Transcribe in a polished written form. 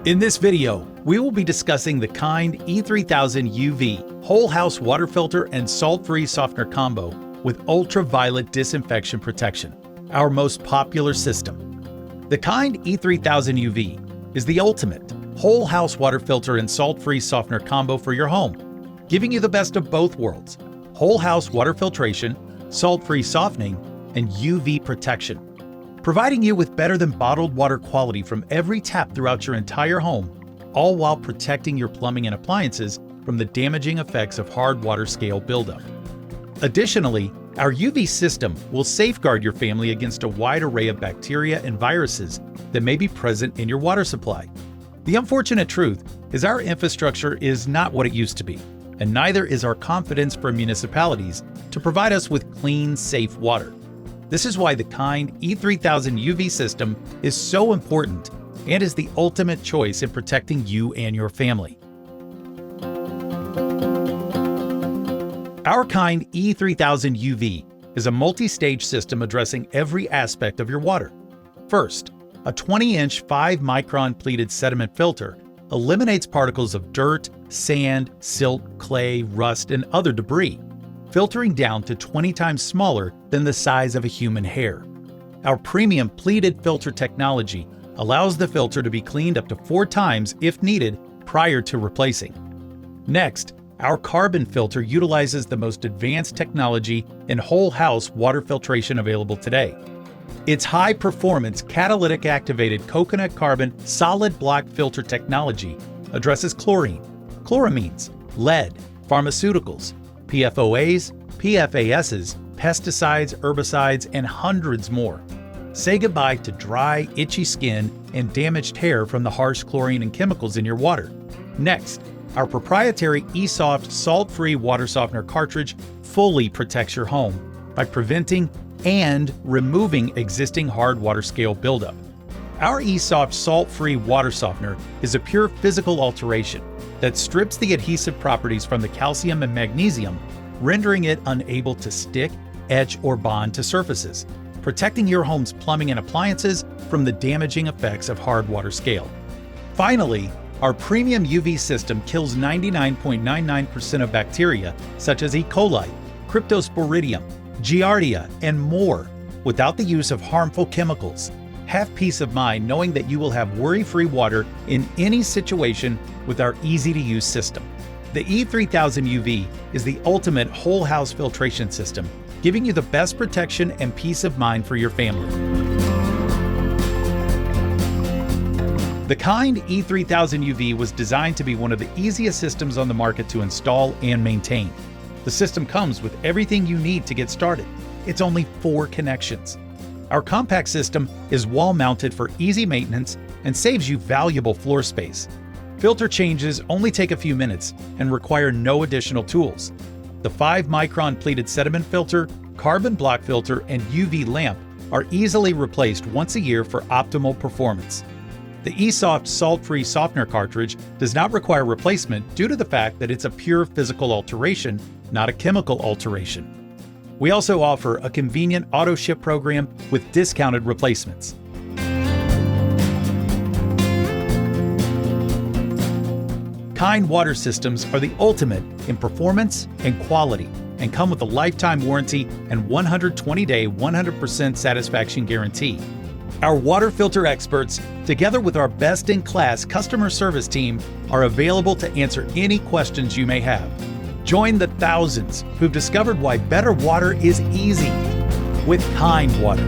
In this video, we will be discussing the Kind E-3000UV whole house water filter and salt-free softener combo with ultraviolet disinfection protection, our most popular system. The Kind E-3000UV is the ultimate whole house water filter and salt-free softener combo for your home, giving you the best of both worlds: whole house water filtration, salt-free softening, and UV protection, providing you with better than bottled water quality from every tap throughout your entire home, all while protecting your plumbing and appliances from the damaging effects of hard water scale buildup. Additionally, our UV system will safeguard your family against a wide array of bacteria and viruses that may be present in your water supply. The unfortunate truth is our infrastructure is not what it used to be, and neither is our confidence for municipalities to provide us with clean, safe water. This is why the Kind E-3000UV system is so important and is the ultimate choice in protecting you and your family. Our Kind E-3000UV is a multi-stage system addressing every aspect of your water. First, a 20-inch 5-micron pleated sediment filter eliminates particles of dirt, sand, silt, clay, rust, and other debris, filtering down to 20 times smaller than the size of a human hair. Our premium pleated filter technology allows the filter to be cleaned up to 4 times if needed prior to replacing. Next, our carbon filter utilizes the most advanced technology in whole house water filtration available today. Its high-performance catalytic activated coconut carbon solid block filter technology addresses chlorine, chloramines, lead, pharmaceuticals, PFOAs, PFASs, pesticides, herbicides, and hundreds more. Say goodbye to dry, itchy skin and damaged hair from the harsh chlorine and chemicals in your water. Next, our proprietary eSoft salt-free water softener cartridge fully protects your home by preventing and removing existing hard water scale buildup. Our eSoft salt-free water softener is a pure physical alteration that strips the adhesive properties from the calcium and magnesium, rendering it unable to stick, etch, or bond to surfaces, protecting your home's plumbing and appliances from the damaging effects of hard water scale. Finally, our premium UV system kills 99.99% of bacteria such as E. coli, Cryptosporidium, Giardia, and more without the use of harmful chemicals. Have peace of mind knowing that you will have worry-free water in any situation with our easy-to-use system. The E-3000UV is the ultimate whole house filtration system, giving you the best protection and peace of mind for your family. The Kind E-3000UV was designed to be one of the easiest systems on the market to install and maintain. The system comes with everything you need to get started. It's only 4 connections. Our compact system is wall-mounted for easy maintenance and saves you valuable floor space. Filter changes only take a few minutes and require no additional tools. The 5-micron pleated sediment filter, carbon block filter, and UV lamp are easily replaced once a year for optimal performance. The eSoft salt-free softener cartridge does not require replacement due to the fact that it's a pure physical alteration, not a chemical alteration. We also offer a convenient auto-ship program with discounted replacements. Kind water systems are the ultimate in performance and quality and come with a lifetime warranty and 120-day 100% satisfaction guarantee. Our water filter experts, together with our best-in-class customer service team, are available to answer any questions you may have. Join the thousands who've discovered why better water is easy with Kind Water.